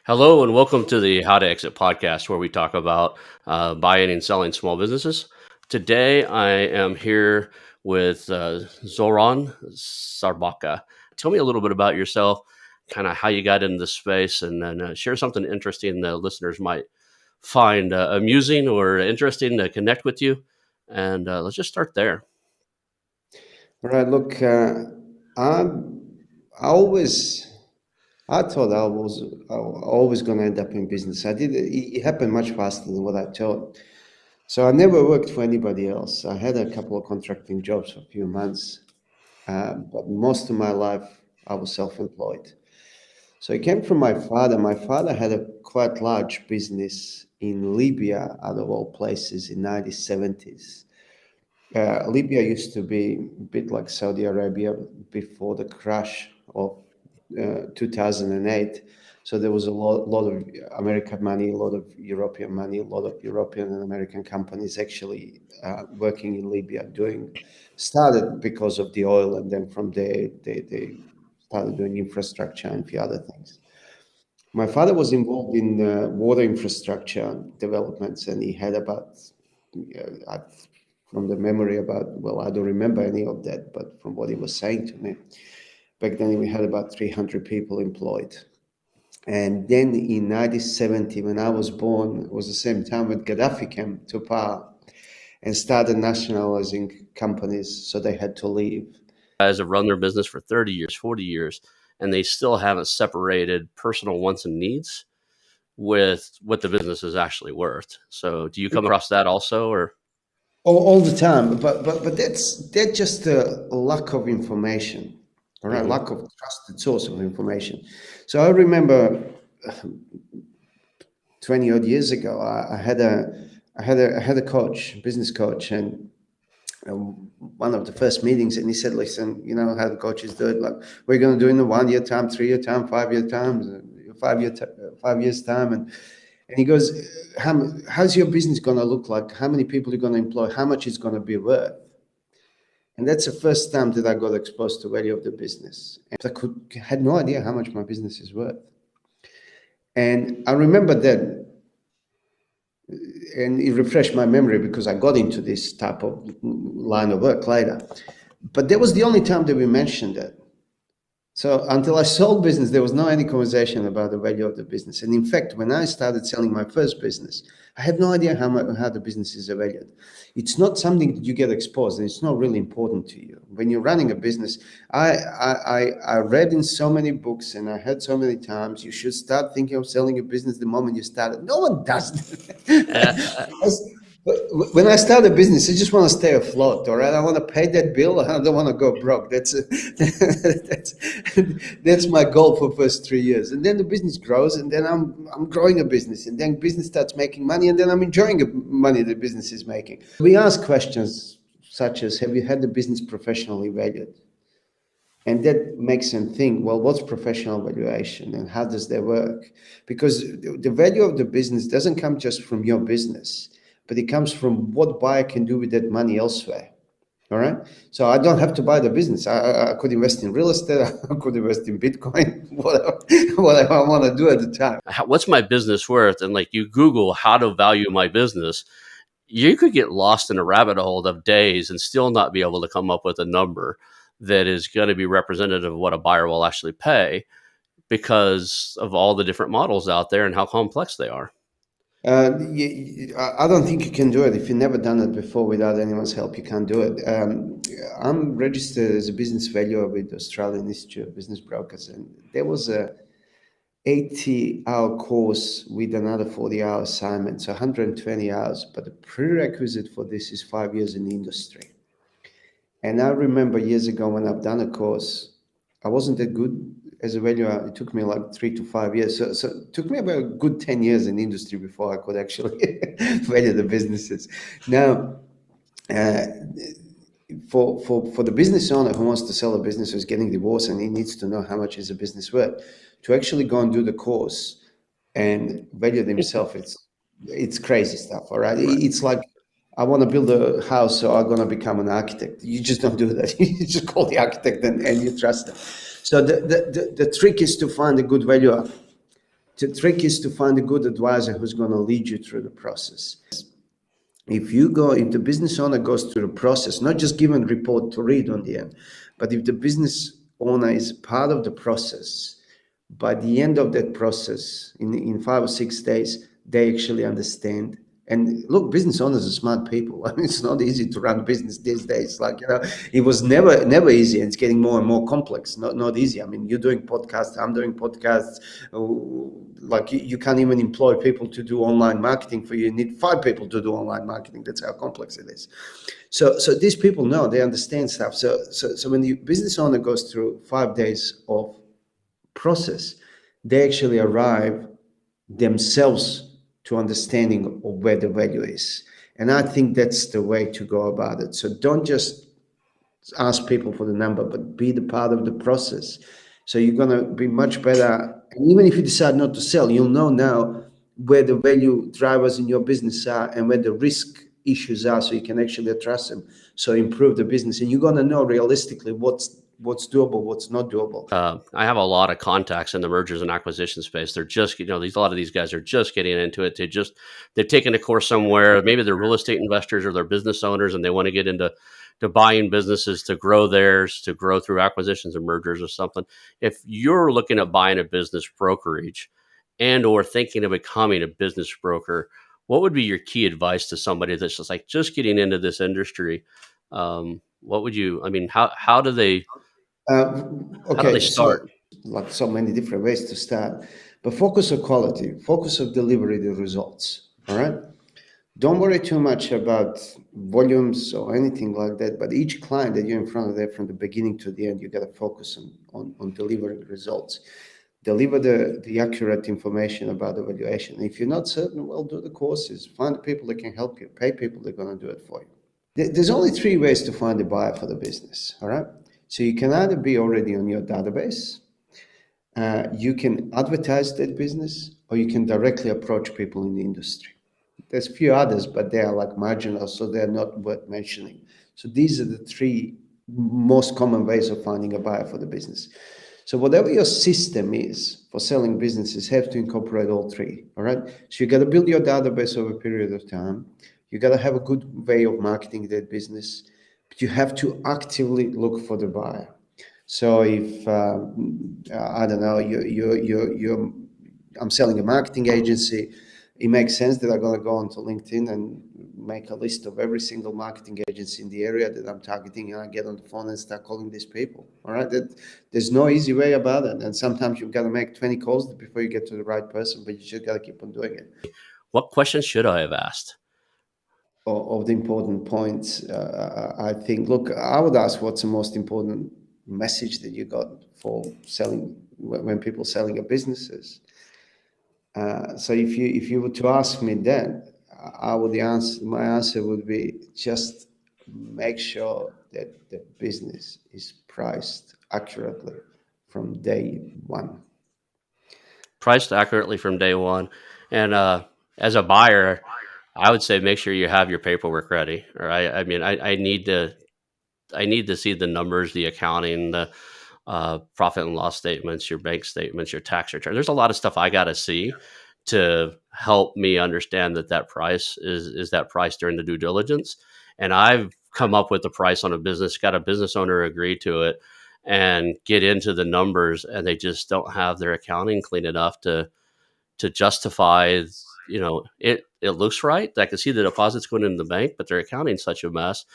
Hello and welcome to the How to Exit podcast, where we talk about buying and selling small businesses. Today, I am here with Zoran Sarabaca. Tell me a little bit about yourself, kind of how you got into this space, and then share something interesting the listeners might find amusing or interesting to connect with you. And let's just start there. Right. Look, I always, I thought I was always going to end up in business. It happened much faster than what I thought. So I never worked for anybody else. I had a couple of contracting jobs for a few months, but most of my life I was self-employed. So it came from my father. My father had a quite large business in Libya, out of all places, in 1970s. Libya used to be a bit like Saudi Arabia before the crash of 2008. So there was a lot of American money, a lot of European money, a lot of European and American companies actually working in Libya started because of the oil, and then from there they started doing infrastructure and a few other things. My father was involved in water infrastructure developments, and he had about, from the memory about, well, I don't remember any of that, but from what he was saying to me, back then we had about 300 people employed. And then in 1970, when I was born, it was the same time when Gaddafi came to power and started nationalizing companies, so they had to leave. Guys have run their business for 30 years, 40 years, and they still haven't separated personal wants and needs with what the business is actually worth. So do you come across that also, or? All the time, but that's just a lack of information, all right, Mhm. lack of trusted source of information. So I remember 20 odd years ago, I had a coach, business coach, and one of the first meetings, and he said, "Listen, you know how the coaches do it. Like, we're going to do it in a 1 year time, 3 year time, 5 year time, 5 years time." And he goes, how's your business going to look like? How many people are you going to employ? How much is going to be worth? And that's the first time that I got exposed to value of the business. And had no idea how much my business is worth. And I remember that, and it refreshed my memory because I got into this type of line of work later. But that was the only time that we mentioned it. So until I sold business, there was no any conversation about the value of the business. And in fact, when I started selling my first business, I had no idea how the business is valued. It's not something that you get exposed, and it's not really important to you. When you're running a business, I read in so many books, and I heard so many times, you should start thinking of selling a business the moment you start it. No one does that. When I start a business, I just want to stay afloat. All right, I want to pay that bill. I don't want to go broke. That's that's my goal for the first 3 years, and then the business grows, and then I'm growing a business, and then business starts making money, and then I'm enjoying the money the business is making. We ask questions such as, "Have you had the business professionally valued?" And that makes them think, well, what's professional valuation and how does that work? Because the value of the business doesn't come just from your business, but it comes from what buyer can do with that money elsewhere. All right. So I don't have to buy the business. I could invest in real estate. I could invest in Bitcoin, whatever I want to do at the time. What's my business worth? And like you Google how to value my business, you could get lost in a rabbit hole of days and still not be able to come up with a number that is going to be representative of what a buyer will actually pay because of all the different models out there and how complex they are. I don't think you can do it if you've never done it before without anyone's help. You can't do it. I'm registered as a business valuer with the Australian Institute of Business Brokers, and there was a 80-hour course with another 40-hour assignment, so 120 hours. But the prerequisite for this is 5 years in the industry. And I remember years ago when I've done a course, I wasn't that good as a valuer. It took me like 3 to 5 years. So it took me about a good 10 years in the industry before I could actually value the businesses. Now, uh, for the business owner who wants to sell a business, who's getting divorced and he needs to know how much is a business worth, to actually go and do the course and value themselves, it's crazy stuff. All right, Right. it's like, I want to build a house, so I'm going to become an architect. You just don't do that. You just call the architect and you trust them. So the trick is to find a good valuer The trick is to find a good advisor who's going to lead you through the process. If the business owner goes through the process, not just given report to read on the end, but if the business owner is part of the process, by the end of that process, in 5 or 6 days, they actually understand. And look, business owners are smart people. I mean, it's not easy to run business these days. Like, it was never easy. And it's getting more and more complex. Not easy. I mean, you're doing podcasts, I'm doing podcasts. Like, you can't even employ people to do online marketing for you. You need 5 people to do online marketing. That's how complex it is. So these people know, they understand stuff. So when the business owner goes through 5 days of process, they actually arrive themselves to understanding of where the value is. And I think that's the way to go about it. So don't just ask people for the number, but be the part of the process. So you're going to be much better. And even if you decide not to sell, you'll know now where the value drivers in your business are and where the risk issues are, so you can actually address them. So improve the business, and you're going to know realistically what's doable, what's not doable. I have a lot of contacts in the mergers and acquisition space. They're just, a lot of these guys are just getting into it. They've taken a course somewhere. Maybe they're real estate investors or they're business owners, and they want to get into buying businesses to grow theirs, to grow through acquisitions or mergers or something. If you're looking at buying a business brokerage and or thinking of becoming a business broker, what would be your key advice to somebody that's just getting into this industry? What would you? I mean, Uh, how do they okay, start? so like so many different ways to start, but focus on quality, focus on delivery, the results. All right. Don't worry too much about volumes or anything like that. But each client that you're in front of there from the beginning to the end, you got to focus on delivering results. Deliver the accurate information about the valuation. If you're not certain, well, do the courses. Find the people that can help you. Pay people that are going to do it for you. There's only 3 ways to find a buyer for the business. All right. So you can either be already on your database, you can advertise that business, or you can directly approach people in the industry. There's a few others, but they are like marginal, so they're not worth mentioning. So these are the 3 most common ways of finding a buyer for the business. So whatever your system is for selling businesses, have to incorporate all 3. All right. So you got to build your database over a period of time. You got to have a good way of marketing that business, but you have to actively look for the buyer. So if I don't know, I'm selling a marketing agency, it makes sense that I'm going to go onto LinkedIn and make a list of every single marketing agency in the area that I'm targeting, and I get on the phone and start calling these people. All right, there's no easy way about it, and sometimes you've got to make 20 calls before you get to the right person, but you just got to keep on doing it. What questions should I have asked? Of the important points, I think, look, I would ask, what's the most important message that you got for selling, when people selling a businesses? So if you were to ask me that, I would answer, my answer would be, just make sure that the business is priced accurately from day one. Priced accurately from day one. And as a buyer, I would say make sure you have your paperwork ready. Or I mean, I need to see the numbers, the accounting, the profit and loss statements, your bank statements, your tax return. There's a lot of stuff I got to see to help me understand that price is that price during the due diligence. And I've come up with the price on a business, got a business owner agree to it, and get into the numbers, and they just don't have their accounting clean enough to justify. It looks right. I can see the deposits going into the bank, but their accounting's such a mess.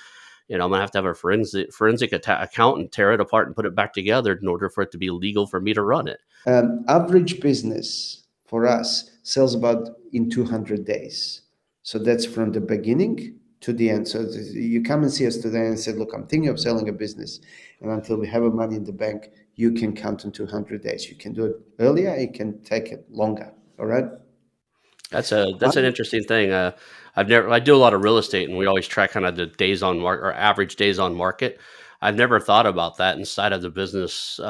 I'm gonna have to have a forensic accountant tear it apart and put it back together in order for it to be legal for me to run it. Average business for us sells about in 200 days. So that's from the beginning to the end. So you come and see us today and say, look, I'm thinking of selling a business. And until we have a money in the bank, you can count on 200 days. You can do it earlier, you can take it longer. All right. That's an interesting thing. I do a lot of real estate, and we always track kind of the days on market or average days on market. I've never thought about that inside of the business.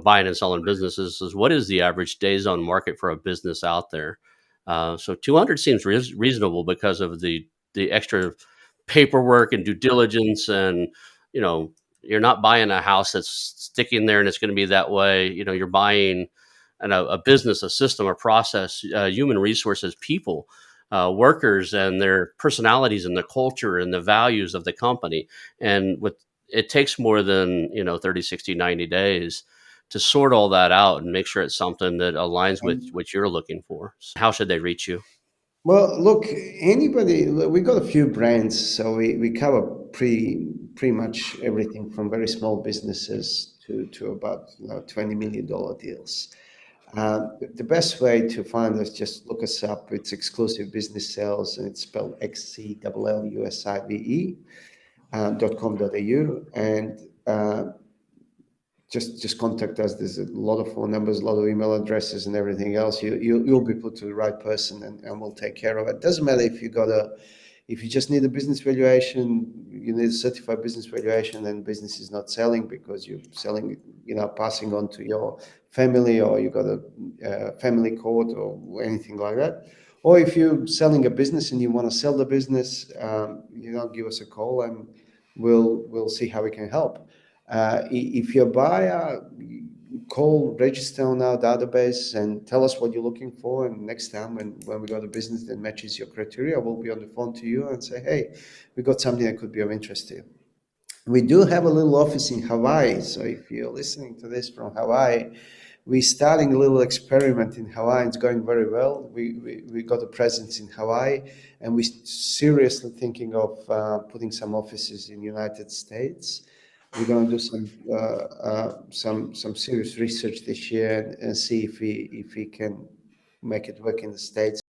Buying and selling businesses is what is the average days on market for a business out there. So 200 seems reasonable because of the extra paperwork and due diligence, and you're not buying a house that's sticking there and it's going to be that way. You're buying a business, a system, a process, human resources, people, workers, and their personalities and the culture and the values of the company. And with it takes more than 30, 60, 90 days to sort all that out and make sure it's something that aligns with what you're looking for. How should they reach you? Well, look, anybody, we got a few brands, so we cover pretty much everything from very small businesses to about $20 million deals. The best way to find us, just look us up. It's Exclusive Business Sales, and it's spelled XCLLUSIVE .com.au, and just contact us. There's a lot of phone numbers, a lot of email addresses, and everything else. You'll be put to the right person, and we'll take care of it. Doesn't matter if you just need a business valuation, you need a certified business valuation, and business is not selling because you're selling, passing on to your family, or you got a family court or anything like that. Or if you're selling a business and you want to sell the business, give us a call and we'll see how we can help. If you're a buyer, call, register on our database and tell us what you're looking for. And next time when we got a business that matches your criteria, we'll be on the phone to you and say, hey, we got something that could be of interest to you. We do have a little office in Hawaii. So if you're listening to this from Hawaii, we're starting a little experiment in Hawaii. It's going very well. We got a presence in Hawaii, and we're seriously thinking of putting some offices in the United States. We're going to do some serious research this year and see if we can make it work in the States.